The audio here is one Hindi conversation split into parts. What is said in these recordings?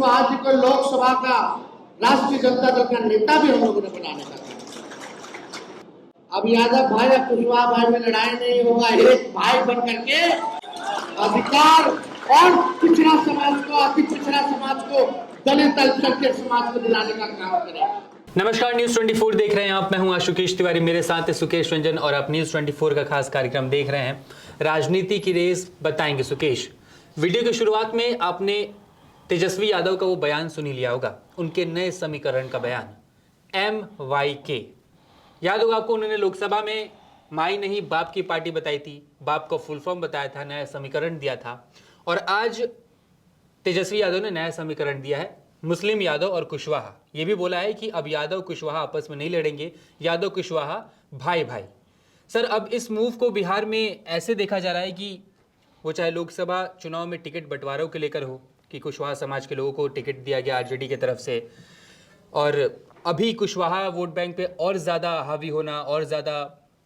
कुशवाहा जी को लोकसभा का राष्ट्रीय जनता दल का नेता भी हम लोगों ने बनाने का काम किया। अब यादव भाई या कुशवाहा भाई में लड़ाई नहीं होगा, एक भाई बन करके अधिकार और पिछड़ा समाज को, अति पिछड़ा समाज को, दलित अल्पसंख्यक समाज को दिलाने का काम करें। नमस्कार, न्यूज 24 देख रहे हैं आप। मैं हूं आशुकेश तिवारी, मेरे साथ है सुकेश रंजन और आप न्यूज 24 का खास कार्यक्रम देख रहे हैं राजनीति की रेस बताएंगे सुकेश। वीडियो की शुरुआत में आपने तेजस्वी यादव का वो बयान सुन ही लिया होगा, उनके नए समीकरण का बयान MYK। याद होगा आपको, उन्होंने लोकसभा में माई नहीं बाप की पार्टी बताई थी, बाप को फुल फॉर्म बताया था, नया समीकरण दिया था। और आज तेजस्वी यादव ने नया समीकरण दिया है, मुस्लिम यादव और कुशवाहा। ये भी बोला है कि अब यादव कुशवाहा आपस में नहीं लड़ेंगे, यादव कुशवाहा भाई भाई। सर, अब इस मूव को बिहार में ऐसे देखा जा रहा है कि वो चाहे लोकसभा चुनाव में टिकट बंटवारों के लेकर हो कि कुशवाहा समाज के लोगों को टिकट दिया गया आरजेडी की तरफ से, और अभी कुशवाहा वोट बैंक पे और ज़्यादा हावी होना और ज़्यादा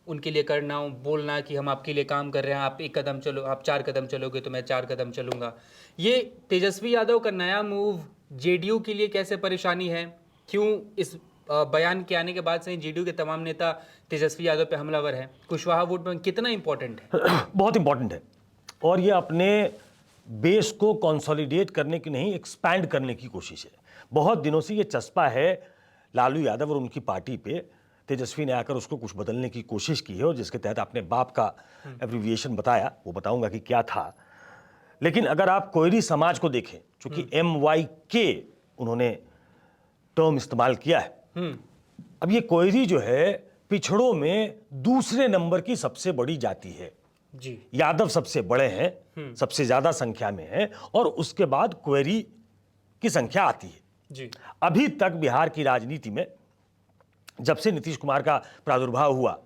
उनके लिए करना, बोलना कि हम आपके लिए काम कर रहे हैं, आप एक कदम चलो, आप 4 कदम चलोगे तो मैं 4 कदम चलूंगा। ये तेजस्वी यादव का नया मूव जेडीयू के लिए कैसे परेशानी है? क्यों इस बयान के आने के बाद से जेडीयू के तमाम नेता तेजस्वी यादव पे हमलावर हैं? कुशवाहा वोट बैंक कितना इंपॉर्टेंट है? बहुत इंपॉर्टेंट है, और ये अपने बेस को कंसोलिडेट करने की नहीं, एक्सपैंड करने की कोशिश है। बहुत दिनों से ये चस्पा है लालू यादव और उनकी पार्टी पे। तेजस्वी ने आकर उसको कुछ बदलने की कोशिश की है, और जिसके तहत आपने बाप का एब्रिविएशन बताया, वो बताऊंगा कि क्या था। लेकिन अगर आप कोयरी समाज को देखें, चूंकि MYK उन्होंने टर्म इस्तेमाल किया है, अब ये कोयरी जो है पिछड़ों में दूसरे नंबर की सबसे बड़ी जाति है जी। यादव सबसे बड़े हैं, सबसे ज्यादा संख्या में हैं, और उसके बाद क्वेरी की संख्या आती है जी। अभी तक बिहार की राजनीति में, जब से नीतीश कुमार का प्रादुर्भाव हुआ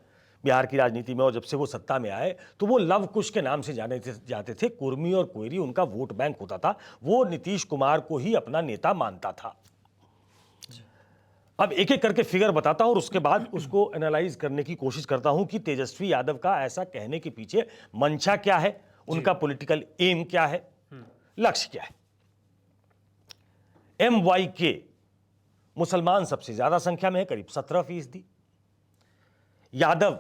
बिहार की राजनीति में, और जब से वो सत्ता में आए, तो वो लव कुश के नाम से जाते थे। कुर्मी और क्वेरी उनका वोट बैंक होता था, वो नीतीश कुमार को ही अपना नेता मानता था। अब एक एक करके फिगर बताता हूं और उसके बाद उसको एनालाइज करने की कोशिश करता हूं कि तेजस्वी यादव का ऐसा कहने के पीछे मंशा क्या है, उनका पॉलिटिकल एम क्या है, लक्ष्य क्या है। MYK मुसलमान सबसे ज्यादा संख्या में है, करीब 17%। यादव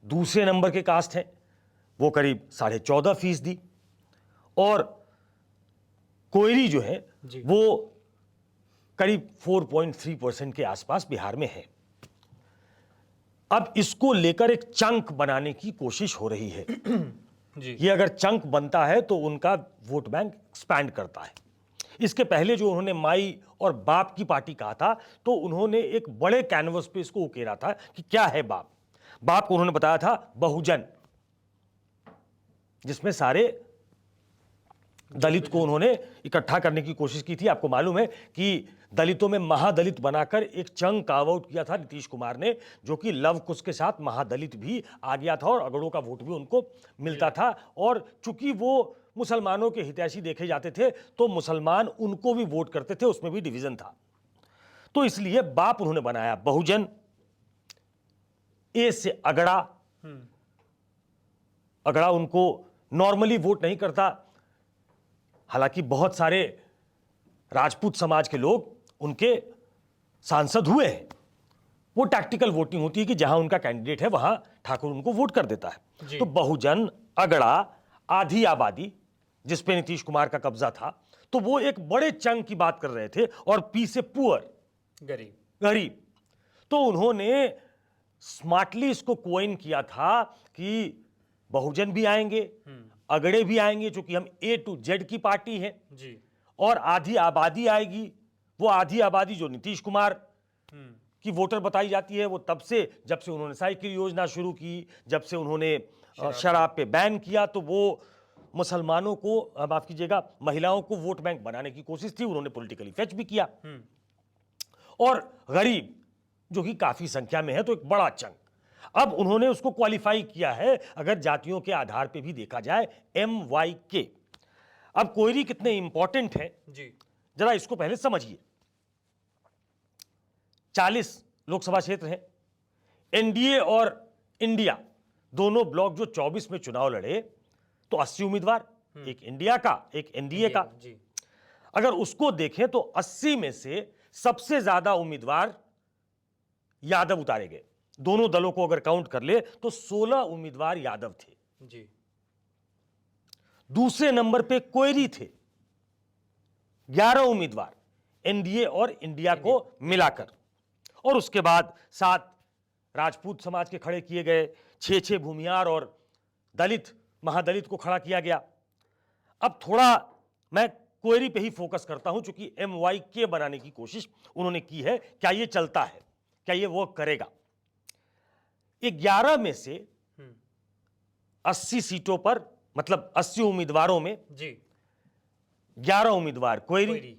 दूसरे नंबर के कास्ट हैं, वो करीब 14.5%। और कोयरी जो है वो करीब 4.3% के आसपास बिहार में है। अब इसको लेकर एक चंक बनाने की कोशिश हो रही है जी। ये अगर चंक बनता है तो उनका वोट बैंक एक्सपैंड करता है। इसके पहले जो उन्होंने माई और बाप की पार्टी कहा था, तो उन्होंने एक बड़े कैनवस पे इसको उकेरा था कि क्या है बाप। बाप को उन्होंने बताया था बहुजन, जिसमें सारे दलित को उन्होंने इकट्ठा करने की कोशिश की थी। आपको मालूम है कि दलितों में महादलित बनाकर एक चंक कार्व आउट किया था नीतीश कुमार ने, जो कि लव कुश के साथ महादलित भी आ गया था और अगड़ों का वोट भी उनको मिलता था। और चूंकि वो मुसलमानों के हितैषी देखे जाते थे, तो मुसलमान उनको भी वोट करते थे, उसमें भी डिवीजन था। तो इसलिए बाप उन्होंने बनाया बहुजन, ए से अगड़ा। अगड़ा उनको नॉर्मली वोट नहीं करता, हालांकि बहुत सारे राजपूत समाज के लोग उनके सांसद हुए हैं। वो टैक्टिकल वोटिंग होती है कि जहां उनका कैंडिडेट है वहां ठाकुर उनको वोट कर देता है। तो बहुजन, अगड़ा, आधी आबादी, जिसपे नीतीश कुमार का कब्जा था, तो वो एक बड़े चंक की बात कर रहे थे। और पी से पुअर, गरीब। तो उन्होंने स्मार्टली इसको कोइन किया था कि बहुजन भी आएंगे, अगड़े भी आएंगे, चूंकि हम A to Z की पार्टी है जी। और आधी आबादी आएगी। वो आधी आबादी जो नीतीश कुमार की वोटर बताई जाती है, वो तब से, जब से उन्होंने साइकिल योजना शुरू की, जब से उन्होंने शराब पे बैन किया, तो वो मुसलमानों को, माफ कीजिएगा, महिलाओं को वोट बैंक बनाने की कोशिश थी। उन्होंने पॉलिटिकली फेच भी किया। और गरीब, जो कि काफी संख्या में है, तो एक बड़ा चंक। अब उन्होंने उसको क्वालिफाई किया है, अगर जातियों के आधार पे भी देखा जाए, MYK। अब कोयरी कितने इंपॉर्टेंट है जी, जरा इसको पहले समझिए। 40 लोकसभा क्षेत्र हैं। एनडीए और इंडिया दोनों ब्लॉक जो 24 में चुनाव लड़े, तो 80 उम्मीदवार, एक इंडिया का, एक एनडीए का जी। अगर उसको देखें तो 80 में से सबसे ज्यादा उम्मीदवार यादव उतारे गए। दोनों दलों को अगर काउंट कर ले तो 16 उम्मीदवार यादव थे जी। दूसरे नंबर पे कोयरी थे, 11 उम्मीदवार एनडीए और इंडिया को मिलाकर, और उसके बाद 7 राजपूत समाज के खड़े किए गए, 6 भूमियार और दलित महादलित को खड़ा किया गया। अब थोड़ा मैं क्वेरी पे ही फोकस करता हूं, चूंकि MYK बनाने की कोशिश उन्होंने की है। क्या ये चलता है, क्या ये वर्क करेगा? 11 में से 80 सीटों पर, मतलब 80 उम्मीदवारों में जी 11 उम्मीदवार क्वेरी,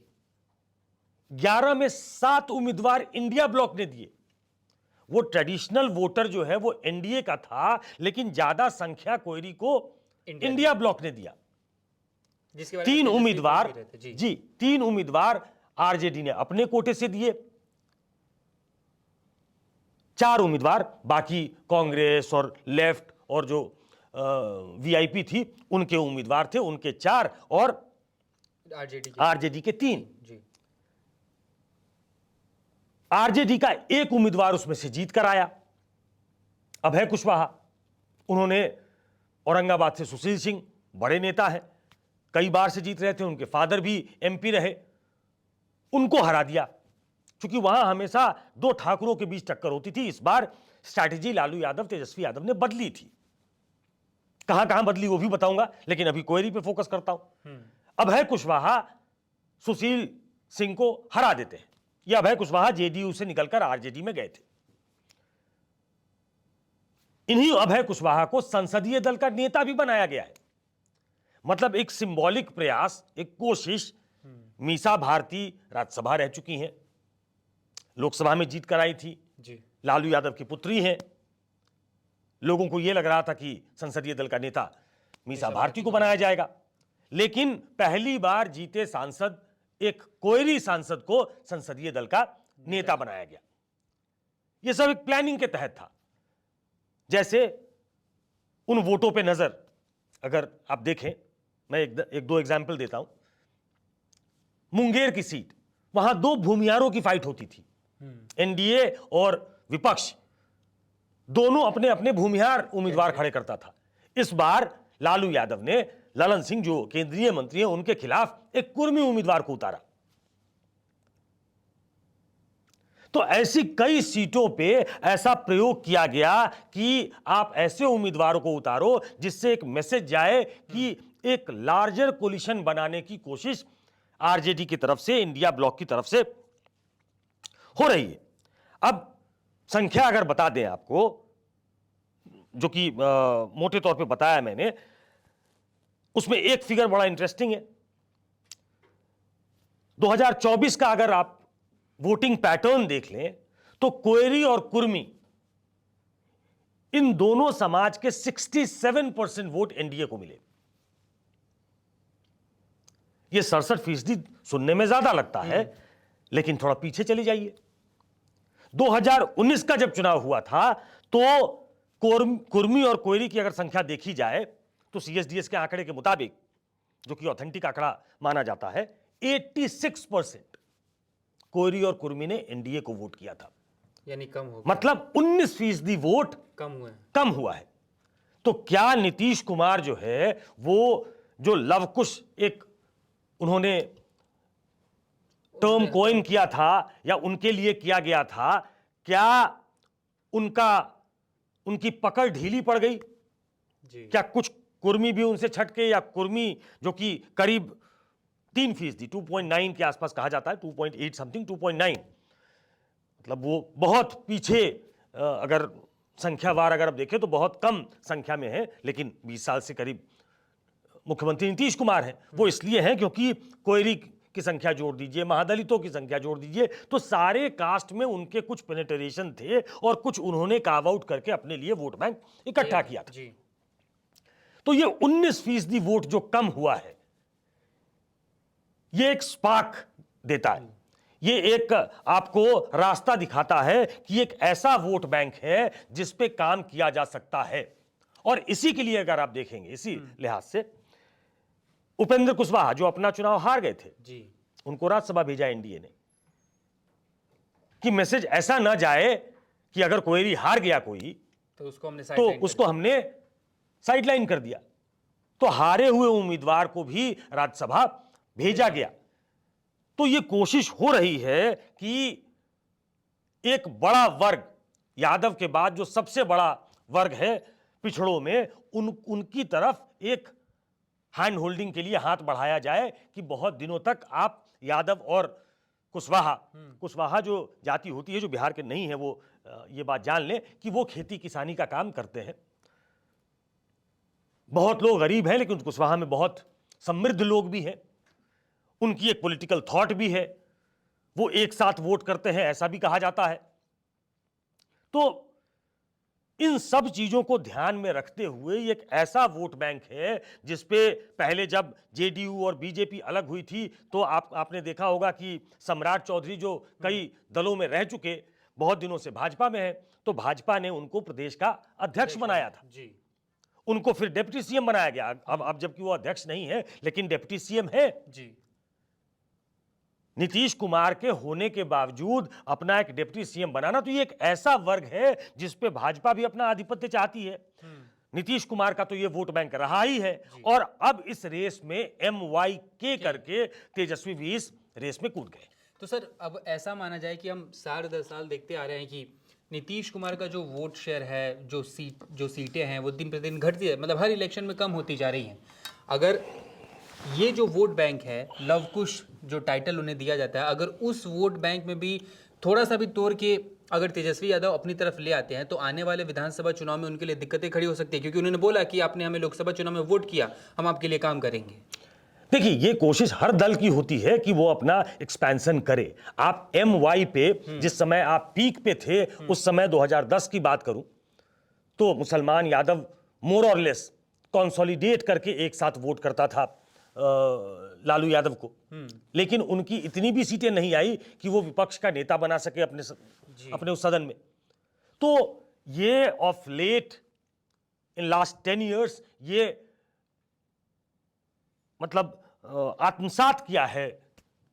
11 में 7 उम्मीदवार इंडिया ब्लॉक ने दिए। वो ट्रेडिशनल वोटर जो है वो एनडीए का था, लेकिन ज्यादा संख्या क्वेरी को इंडिया ब्लॉक ने दिया। जिसके बारे में 3 तेजस्वी उम्मीदवार बोल भी रहे थे। जी 3 उम्मीदवार आरजेडी ने अपने कोटे से दिए, 4 उम्मीदवार बाकी कांग्रेस और लेफ्ट और जो वीआईपी थी उनके उम्मीदवार थे, उनके 4 और आरजेडी के 3। जी आरजेडी का 1 उम्मीदवार उसमें से जीत कर आया, अभय कुशवाहा। उन्होंने औरंगाबाद से सुशील सिंह, बड़े नेता हैं, कई बार से जीत रहे थे, उनके फादर भी एमपी रहे, उनको हरा दिया। क्योंकि वहां हमेशा 2 ठाकुरों के बीच टक्कर होती थी। इस बार स्ट्रैटेजी लालू यादव, तेजस्वी यादव ने बदली थी। कहां कहां बदली वो भी बताऊंगा, लेकिन अभी क्वेरी पे फोकस करता हूं। अभय कुशवाहा सुशील सिंह को हरा देते हैं। यह अभय कुशवाहा जेडीयू से निकलकर आरजेडी में गए थे। इन्हीं अभय कुशवाहा को संसदीय दल का नेता भी बनाया गया है। मतलब एक सिंबॉलिक प्रयास, एक कोशिश। मीसा भारती राज्यसभा रह चुकी हैं, लोकसभा में जीत कर आई थी जी। लालू यादव की पुत्री हैं। लोगों को यह लग रहा था कि संसदीय दल का नेता मीसा भारती को बनाया जाएगा, लेकिन पहली बार जीते सांसद, एक कोयरी सांसद को संसदीय दल का नेता बनाया गया। यह सब एक प्लानिंग के तहत था। जैसे उन वोटों पे नजर अगर आप देखें, मैं एक दो एग्जाम्पल देता हूं। मुंगेर की सीट, वहां 2 भूमियारों की फाइट होती थी। एनडीए और विपक्ष दोनों अपने अपने भूमिहार उम्मीदवार खड़े करता था। इस बार लालू यादव ने ललन सिंह, जो केंद्रीय मंत्री हैं, उनके खिलाफ एक कुर्मी उम्मीदवार को उतारा। तो ऐसी कई सीटों पे ऐसा प्रयोग किया गया कि आप ऐसे उम्मीदवारों को उतारो जिससे एक मैसेज जाए कि एक लार्जर कोलिशन बनाने की कोशिश आरजेडी की तरफ से, इंडिया ब्लॉक की तरफ से हो रही है। अब संख्या अगर बता दें आपको, जो कि मोटे तौर पे बताया मैंने, उसमें एक फिगर बड़ा इंटरेस्टिंग है। 2024 का अगर आप वोटिंग पैटर्न देख लें तो कोयरी और कुर्मी, इन दोनों समाज के 67% वोट एनडीए को मिले। यह 67% सुनने में ज्यादा लगता है, लेकिन थोड़ा पीछे चले जाइए। 2019 का जब चुनाव हुआ था तो कुर्मी और कोयरी की अगर संख्या देखी जाए तो सीएसडीएस के आंकड़े के मुताबिक, जो कि ऑथेंटिक आंकड़ा माना जाता है, 86% कोयरी और कुर्मी ने एनडीए को वोट किया था। यानी कम हो गया। मतलब 19% वोट कम हुआ है। तो क्या नीतीश कुमार जो है, वो जो लवकुश एक उन्होंने टर्म कॉइन किया था या उनके लिए किया गया था, क्या उनकी पकड़ ढीली पड़ गई? जी। क्या कुछ कुर्मी भी उनसे छटके, या कुर्मी जो कि करीब 3%, 2.9 के आसपास कहा जाता है, 2.8 समथिंग, 2.9, मतलब वो बहुत पीछे, अगर संख्यावार अगर आप देखें तो बहुत कम संख्या में है। लेकिन 20 साल से करीब मुख्यमंत्री नीतीश कुमार हैं। वो इसलिए हैं क्योंकि कोयरी की संख्या जोड़ दीजिए, महादलितों की संख्या जोड़ दीजिए, तो सारे कास्ट में उनके कुछ पेनिट्रेशन थे और कुछ उन्होंने कार्व आउट करके अपने लिए वोट बैंक इकट्ठा किया था। जी। तो ये 19% वोट जो कम हुआ है, ये एक स्पार्क देता है, ये एक आपको रास्ता दिखाता है कि एक ऐसा वोट बैंक है जिस पे काम किया जा सकता है। और इसी के लिए अगर आप देखेंगे, इसी लिहाज से उपेंद्र कुशवाहा जो अपना चुनाव हार गए थे, जी, उनको राज्यसभा भेजा एनडीए ने कि मैसेज ऐसा ना जाए कि अगर कोयरी हार गया कोई तो उसको हमने साइडलाइन कर दिया। तो हारे हुए उम्मीदवार को भी राज्यसभा भेजा गया। तो यह कोशिश हो रही है कि एक बड़ा वर्ग, यादव के बाद जो सबसे बड़ा वर्ग है पिछड़ों में, उनकी तरफ एक हैंड होल्डिंग के लिए हाथ बढ़ाया जाए कि बहुत दिनों तक आप यादव और कुशवाहा जो जाति होती है, जो बिहार के नहीं है, वो ये बात जान लें कि वो खेती किसानी का काम करते हैं। बहुत लोग गरीब हैं, लेकिन कुशवाहा में बहुत समृद्ध लोग भी हैं। उनकी एक पॉलिटिकल थॉट भी है, वो एक साथ वोट करते हैं, ऐसा भी कहा जाता है। तो इन सब चीजों को ध्यान में रखते हुए एक ऐसा वोट बैंक है जिसपे पहले जब जेडीयू और बीजेपी अलग हुई थी तो आपने देखा होगा कि सम्राट चौधरी जो कई दलों में रह चुके, बहुत दिनों से भाजपा में है, तो भाजपा ने उनको प्रदेश का अध्यक्ष बनाया था जी। उनको फिर डिप्टी सीएम बनाया गया। अब जबकि वो अध्यक्ष नहीं है लेकिन डिप्टी सीएम है जी। नीतीश कुमार के होने के बावजूद अपना एक डिप्टी सीएम बनाना, तो ये एक ऐसा वर्ग है जिस पे भाजपा भी अपना आधिपत्य चाहती है। नीतीश कुमार का तो ये वोट बैंक रहा ही है और अब इस रेस में MYK करके तेजस्वी भी इस रेस में कूद गए। तो सर, अब ऐसा माना जाए कि हम 10 साल देखते आ रहे हैं कि नीतीश कुमार का जो वोट शेयर है, जो सीटें हैं, वो दिन प्रतिदिन घटती है, मतलब हर इलेक्शन में कम होती जा रही हैं। अगर ये जो वोट बैंक है, लव कुश जो टाइटल उन्हें दिया जाता है, अगर उस वोट बैंक में भी थोड़ा सा भी तोड़ के अगर तेजस्वी यादव अपनी तरफ ले आते हैं तो आने वाले विधानसभा चुनाव में उनके लिए दिक्कतें खड़ी हो सकती है, क्योंकि उन्होंने बोला कि आपने हमें लोकसभा चुनाव में वोट किया, हम आपके लिए काम करेंगे। देखिए, ये कोशिश हर दल की होती है कि वो अपना एक्सपेंशन करे। आप MY पे जिस समय आप पीक पे थे, उस समय 2010 की बात करूं तो मुसलमान यादव मोर और लेस कंसोलिडेट करके एक साथ वोट करता था लालू यादव को, लेकिन उनकी इतनी भी सीटें नहीं आई कि वो विपक्ष का नेता बना सके अपने उस सदन में। तो ये of late in last 10 years ये मतलब आत्मसात किया है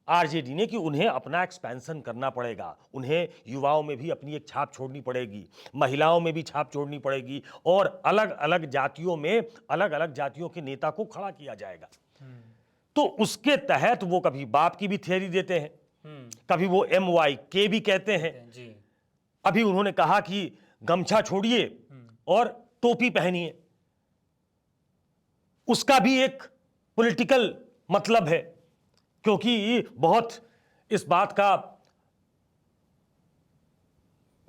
आरजेडी ने कि उन्हें अपना एक्सपेंशन करना पड़ेगा, उन्हें युवाओं में भी अपनी एक छाप छोड़नी पड़ेगी, महिलाओं में भी छाप छोड़नी पड़ेगी और अलग अलग जातियों में अलग अलग जातियों के नेता को खड़ा किया जाएगा। तो उसके तहत वो कभी बाप की भी थियरी देते हैं, कभी वो MYK भी कहते हैं जी। अभी उन्होंने कहा कि गमछा छोड़िए और टोपी पहनिए, उसका भी एक पॉलिटिकल मतलब है, क्योंकि बहुत इस बात का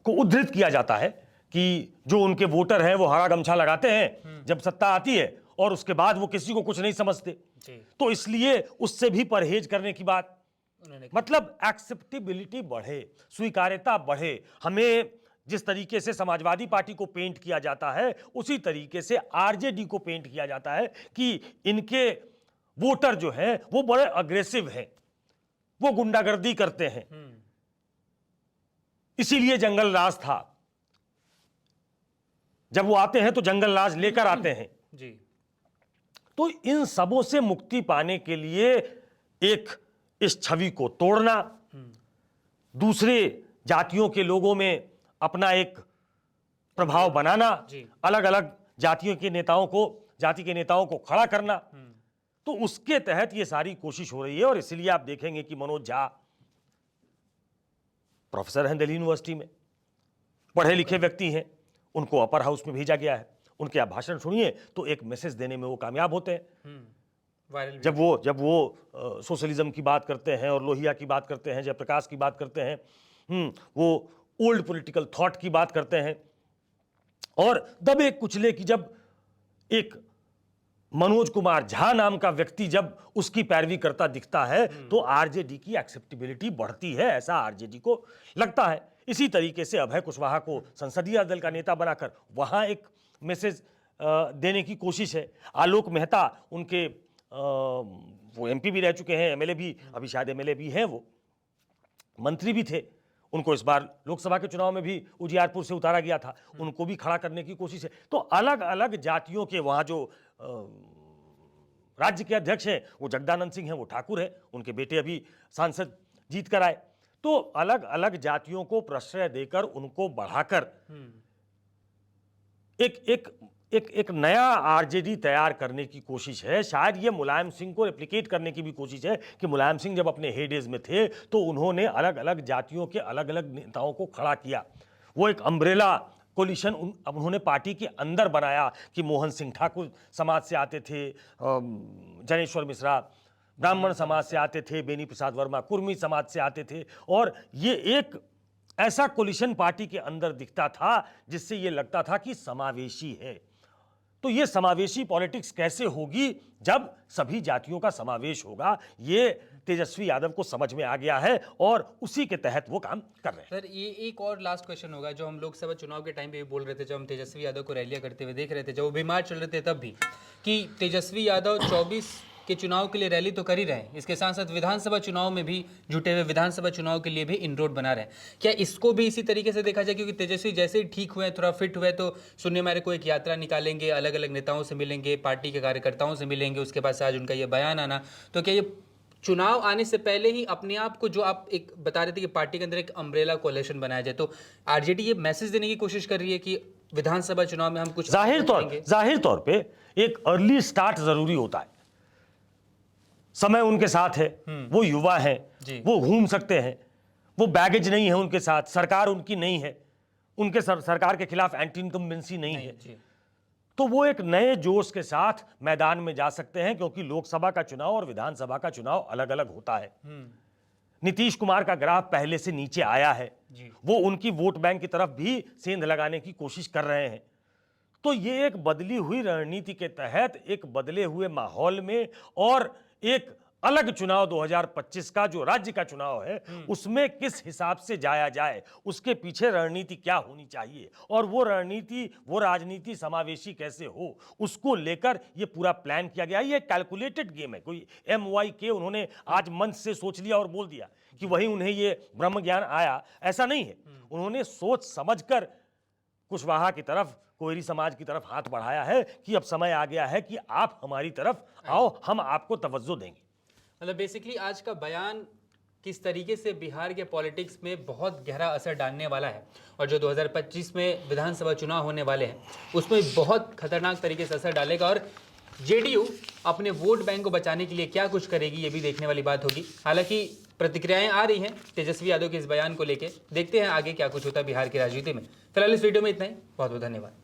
को उद्धृत किया जाता है कि जो उनके वोटर हैं वो हरा गमछा लगाते हैं जब सत्ता आती है और उसके बाद वो किसी को कुछ नहीं समझते, तो इसलिए उससे भी परहेज करने की बात, मतलब एक्सेप्टेबिलिटी बढ़े, स्वीकार्यता बढ़े। हमें जिस तरीके से समाजवादी पार्टी को पेंट किया जाता है उसी तरीके से आरजेडी को पेंट किया जाता है कि इनके वोटर जो हैं वो बड़े अग्रेसिव हैं, वो गुंडागर्दी करते हैं, इसीलिए जंगल राज था। जब वो आते हैं तो जंगल राज लेकर आते हैं जी। तो इन सबों से मुक्ति पाने के लिए एक इस छवि को तोड़ना, दूसरे जातियों के लोगों में अपना एक प्रभाव बनाना, अलग अलग जातियों के नेताओं को, जाति के नेताओं को खड़ा करना, तो उसके तहत ये सारी कोशिश हो रही है। और इसलिए आप देखेंगे कि मनोज झा प्रोफेसर हैं दिल्ली यूनिवर्सिटी में, पढ़े लिखे व्यक्ति हैं, उनको अपर हाउस में भेजा गया है। उनके आप भाषण सुनिए तो एक मैसेज देने में वो कामयाब होते हैं। जब वो सोशलिज्म की बात करते हैं और लोहिया की बात करते हैं, जयप्रकाश की बात करते हैं, वो ओल्ड पॉलिटिकल थॉट की बात करते हैं, और दबे कुचले की जब एक मनोज कुमार झा नाम का व्यक्ति जब उसकी पैरवी करता दिखता है तो आरजेडी की एक्सेप्टेबिलिटी बढ़ती है, ऐसा आरजेडी को लगता है। इसी तरीके से अभय कुशवाहा को संसदीय दल का नेता बनाकर वहां एक मैसेज देने की कोशिश है। आलोक मेहता उनके वो MP भी रह चुके हैं, MLA भी, अभी शायद MLA भी हैं, वो मंत्री भी थे, उनको इस बार लोकसभा के चुनाव में भी उजियारपुर से उतारा गया था, उनको भी खड़ा करने की कोशिश है। तो अलग अलग जातियों के वहाँ जो राज्य के अध्यक्ष हैं वो जगदानंद सिंह हैं, वो ठाकुर हैं, उनके बेटे अभी सांसद जीत कर आए। तो अलग अलग जातियों को प्रश्रय देकर उनको बढ़ाकर एक नया आरजेडी तैयार करने की कोशिश है। शायद ये मुलायम सिंह को रेप्लिकेट करने की भी कोशिश है कि मुलायम सिंह जब अपने हेडेज में थे तो उन्होंने अलग अलग जातियों के अलग अलग नेताओं को खड़ा किया। वो एक अम्ब्रेला कोलिशन उन्होंने पार्टी के अंदर बनाया कि मोहन सिंह ठाकुर समाज से आते थे, जनेश्वर मिश्रा ब्राह्मण समाज से आते थे, बेनी प्रसाद वर्मा कुर्मी समाज से आते थे, और ये एक ऐसा कोलिशन पार्टी के अंदर दिखता था जिससे ये लगता था कि समावेशी है। तो ये समावेशी पॉलिटिक्स कैसे होगी जब सभी जातियों का समावेश होगा, ये तेजस्वी यादव को समझ में आ गया है और उसी के तहत वो काम कर रहे हैं। सर, ये एक और लास्ट क्वेश्चन होगा जो हम लोकसभा चुनाव के टाइम पे भी बोल रहे थे, जब हम तेजस्वी यादव को रैलियां करते हुए देख रहे थे, जब वो बीमार चल रहे थे तब भी, कि तेजस्वी यादव 24 के चुनाव के लिए रैली तो कर ही रहे हैं, इसके साथ साथ विधानसभा चुनाव में भी जुटे हुए, विधानसभा चुनाव के लिए भी इनरोड बना रहे हैं। क्या इसको भी इसी तरीके से देखा जाए, क्योंकि तेजस्वी जैसे ही ठीक हुए, थोड़ा फिट हुए, तो सुनने मेरे को एक यात्रा निकालेंगे, अलग अलग नेताओं से मिलेंगे, पार्टी के कार्यकर्ताओं से मिलेंगे, उसके बाद से आज उनका ये बयान आना, तो क्या ये चुनाव आने से पहले ही अपने आप को, जो आप एक बता रहे थे कि पार्टी के अंदर एक अम्ब्रेला कोalition बनाया जाए, तो आरजेडी ये मैसेज देने की कोशिश कर रही है कि विधानसभा चुनाव में हम कुछ जाहिर तौर पे एक अर्ली स्टार्ट जरूरी होता है। समय उनके साथ है, वो युवा हैं, वो घूम सकते हैं, वो बैगेज नहीं है उनके साथ, सरकार उनकी नहीं है, उनके सरकार के खिलाफ एंटी इनकम्बेंसी नहीं है, तो वो एक नए जोश के साथ मैदान में जा सकते हैं, क्योंकि लोकसभा का चुनाव और विधानसभा का चुनाव अलग अलग होता है। नीतीश कुमार का ग्राफ पहले से नीचे आया है, वो उनकी वोट बैंक की तरफ भी सेंध लगाने की कोशिश कर रहे हैं। तो ये एक बदली हुई रणनीति के तहत, एक बदले हुए माहौल में और एक अलग चुनाव 2025 का जो राज्य का चुनाव है उसमें किस हिसाब से जाया जाए, उसके पीछे रणनीति क्या होनी चाहिए, और वो रणनीति, वो राजनीति समावेशी कैसे हो, उसको लेकर ये पूरा प्लान किया गया। ये कैलकुलेटेड गेम है, कोई MYK उन्होंने आज मंच से सोच लिया और बोल दिया कि वही उन्हें ये ब्रह्म ज्ञान आया, ऐसा नहीं है। उन्होंने सोच समझकर कुशवाहा की तरफ, कोयरी समाज की तरफ हाथ बढ़ाया है कि अब समय आ गया है कि आप हमारी तरफ आओ, हम आपको तवज्जो देंगे। मतलब बेसिकली आज का बयान किस तरीके से बिहार के पॉलिटिक्स में बहुत गहरा असर डालने वाला है, और जो 2025 में विधानसभा चुनाव होने वाले हैं उसमें बहुत खतरनाक तरीके से असर डालेगा, और जेडीयू अपने वोट बैंक को बचाने के लिए क्या कुछ करेगी ये भी देखने वाली बात होगी। हालांकि प्रतिक्रियाएं आ रही हैं तेजस्वी यादव के इस बयान को लेकर, देखते हैं आगे क्या कुछ होता है बिहार की राजनीति में। फिलहाल इस वीडियो में इतना ही, बहुत बहुत धन्यवाद।